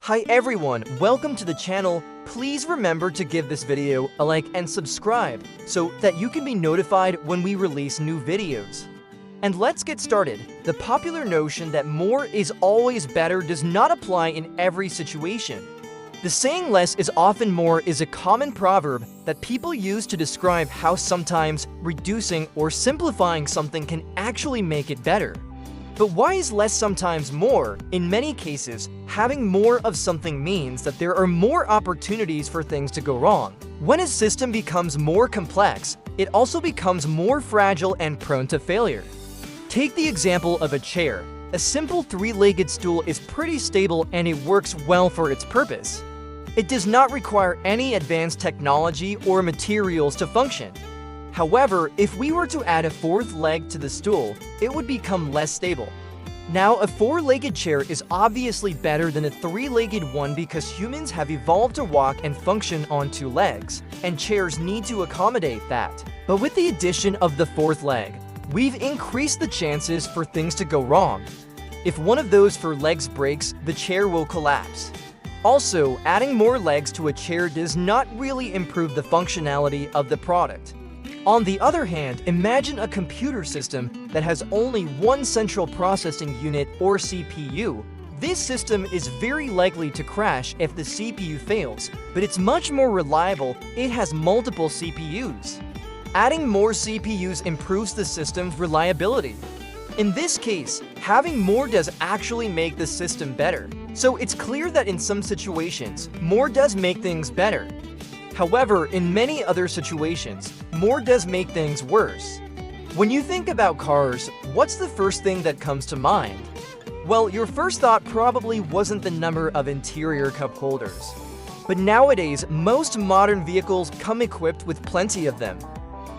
Hi everyone, welcome to the channel. Please remember to give this video a like and subscribe so that you can be notified when we release new videos. And let's get started. The popular notion that more is always better does not apply in every situation. The saying less is often more is a common proverb that people use to describe how sometimes reducing or simplifying something can actually make it better. But why is less sometimes more? In many cases, having more of something means that there are more opportunities for things to go wrong. When a system becomes more complex, it also becomes more fragile and prone to failure. Take the example of a chair. A simple three-legged stool is pretty stable and it works well for its purpose. It does not require any advanced technology or materials to function. However, if we were to add a fourth leg to the stool, it would become less stable. Now, a four-legged chair is obviously better than a three-legged one because humans have evolved to walk and function on two legs, and chairs need to accommodate that. But with the addition of the fourth leg, we've increased the chances for things to go wrong. If one of those four legs breaks, the chair will collapse. Also, adding more legs to a chair does not really improve the functionality of the product. On the other hand, imagine a computer system that has only one central processing unit or CPU. This system is very likely to crash if the CPU fails, but it's much more reliable. It has multiple CPUs. Adding more CPUs improves the system's reliability. In this case, having more does actually make the system better. So it's clear that in some situations, more does make things better. However, in many other situations, more does make things worse. When you think about cars, what's the first thing that comes to mind? Well, your first thought probably wasn't the number of interior cup holders. But nowadays, most modern vehicles come equipped with plenty of them.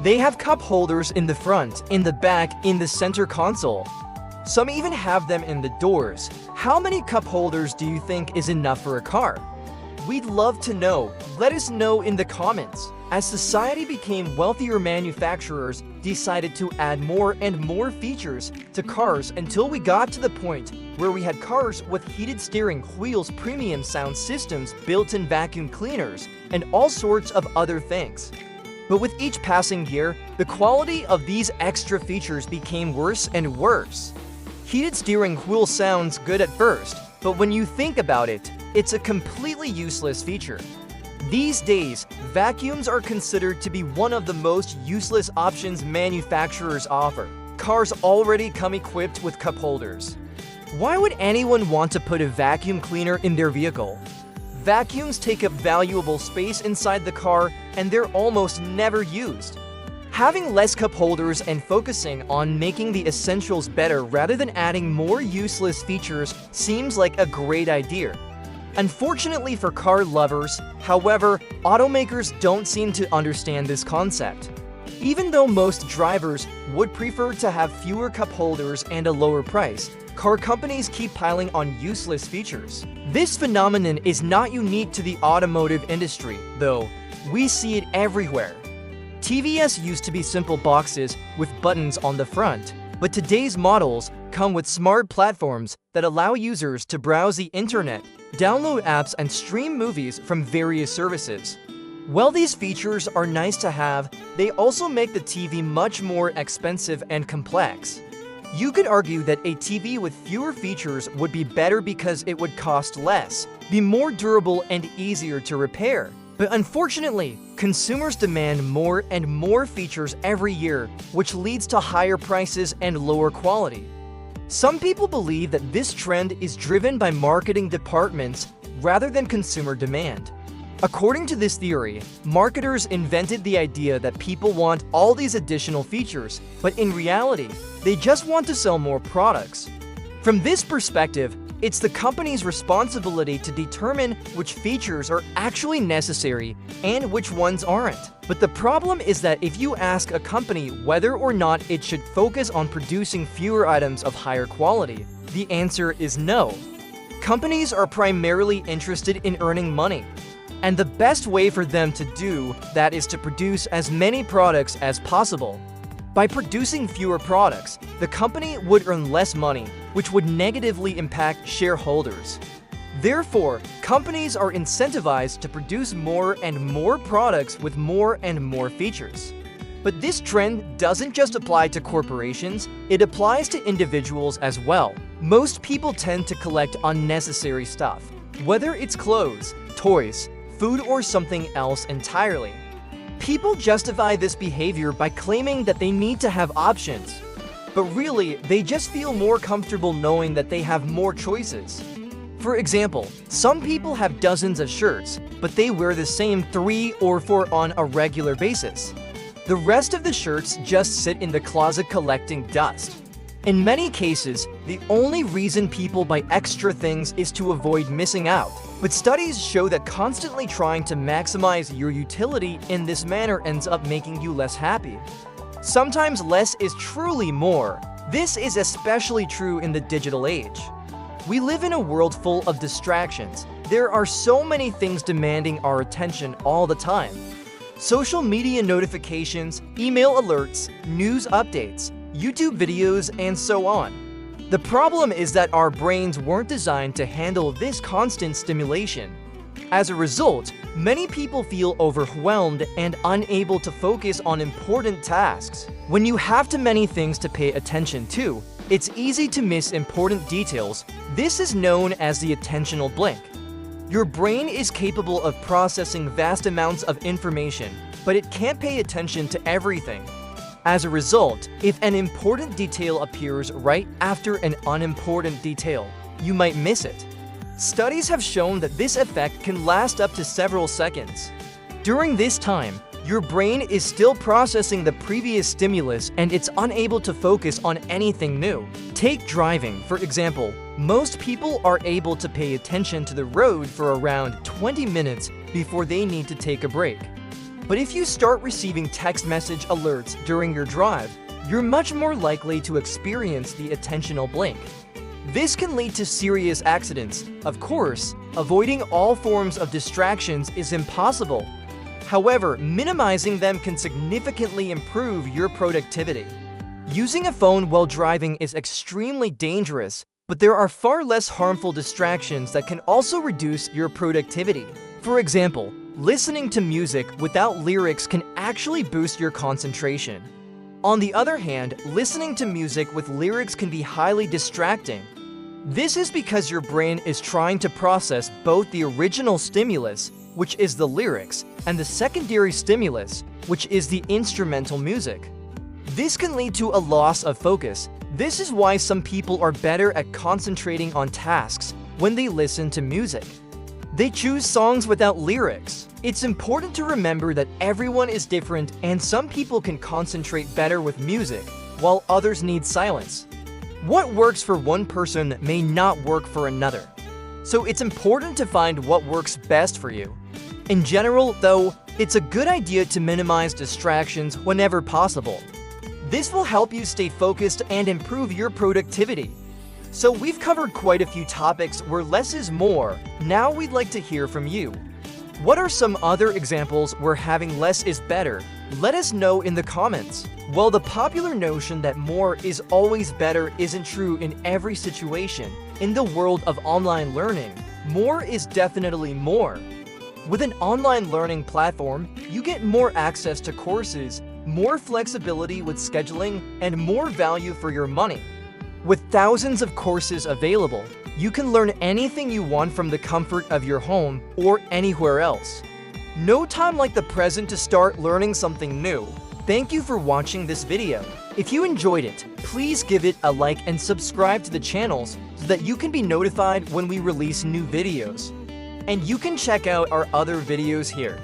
They have cup holders in the front, in the back, in the center console. Some even have them in the doors. How many cup holders do you think is enough for a car? We'd love to know. Let us know in the comments. As society became wealthier, manufacturers decided to add more and more features to cars until we got to the point where we had cars with heated steering wheels, premium sound systems, built-in vacuum cleaners, and all sorts of other things. But with each passing year, the quality of these extra features became worse and worse. Heated steering wheel sounds good at first, but when you think about it, it's a completely useless feature. These days, vacuums are considered to be one of the most useless options manufacturers offer. Cars already come equipped with cup holders. Why would anyone want to put a vacuum cleaner in their vehicle? Vacuums take up valuable space inside the car, and they're almost never used. Having less cup holders and focusing on making the essentials better rather than adding more useless features seems like a great idea. Unfortunately for car lovers, however, automakers don't seem to understand this concept. Even though most drivers would prefer to have fewer cup holders and a lower price, car companies keep piling on useless features. This phenomenon is not unique to the automotive industry, though. We see it everywhere. TVS used to be simple boxes with buttons on the front, but today's models come with smart platforms that allow users to browse the internet, download apps, and stream movies from various services. While these features are nice to have, they also make the TV much more expensive and complex. You could argue that a TV with fewer features would be better because it would cost less, be more durable, and easier to repair. But unfortunately, consumers demand more and more features every year, which leads to higher prices and lower quality. Some people believe that this trend is driven by marketing departments rather than consumer demand. According to this theory, marketers invented the idea that people want all these additional features, but in reality, they just want to sell more products. From this perspective, it's the company's responsibility to determine which features are actually necessary and which ones aren't. But the problem is that if you ask a company whether or not it should focus on producing fewer items of higher quality, the answer is no. Companies are primarily interested in earning money, and the best way for them to do that is to produce as many products as possible. By producing fewer products, the company would earn less money, which would negatively impact shareholders. Therefore, companies are incentivized to produce more and more products with more and more features. But this trend doesn't just apply to corporations, it applies to individuals as well. Most people tend to collect unnecessary stuff, whether it's clothes, toys, food, or something else entirely. People justify this behavior by claiming that they need to have options. But really, they just feel more comfortable knowing that they have more choices. For example, some people have dozens of shirts, but they wear the same 3 or 4 on a regular basis. The rest of the shirts just sit in the closet collecting dust. In many cases, the only reason people buy extra things is to avoid missing out. But studies show that constantly trying to maximize your utility in this manner ends up making you less happy. Sometimes less is truly more. This is especially true in the digital age. We live in a world full of distractions. There are so many things demanding our attention all the time. Social media notifications, email alerts, news updates, YouTube videos, and so on. The problem is that our brains weren't designed to handle this constant stimulation. As a result, many people feel overwhelmed and unable to focus on important tasks. When you have too many things to pay attention to, it's easy to miss important details. This is known as the attentional blink. Your brain is capable of processing vast amounts of information, but it can't pay attention to everything. As a result, if an important detail appears right after an unimportant detail, you might miss it. Studies have shown that this effect can last up to several seconds. During this time, your brain is still processing the previous stimulus and it's unable to focus on anything new. Take driving, for example. Most people are able to pay attention to the road for around 20 minutes before they need to take a break. But if you start receiving text message alerts during your drive, you're much more likely to experience the attentional blink. This can lead to serious accidents. Of course, avoiding all forms of distractions is impossible. However, minimizing them can significantly improve your productivity. Using a phone while driving is extremely dangerous, but there are far less harmful distractions that can also reduce your productivity. For example, listening to music without lyrics can actually boost your concentration. On the other hand, listening to music with lyrics can be highly distracting. This is because your brain is trying to process both the original stimulus, which is the lyrics, and the secondary stimulus, which is the instrumental music. This can lead to a loss of focus. This is why some people are better at concentrating on tasks when they listen to music. They choose songs without lyrics. It's important to remember that everyone is different and some people can concentrate better with music, while others need silence. What works for one person may not work for another. So it's important to find what works best for you. In general, though, it's a good idea to minimize distractions whenever possible. This will help you stay focused and improve your productivity. So we've covered quite a few topics where less is more. Now we'd like to hear from you. What are some other examples where having less is better? Let us know in the comments. While the popular notion that more is always better isn't true in every situation, in the world of online learning, more is definitely more. With an online learning platform, you get more access to courses, more flexibility with scheduling, and more value for your money. With thousands of courses available, you can learn anything you want from the comfort of your home or anywhere else. No time like the present to start learning something new. Thank you for watching this video. If you enjoyed it, please give it a like and subscribe to the channels so that you can be notified when we release new videos. And you can check out our other videos here.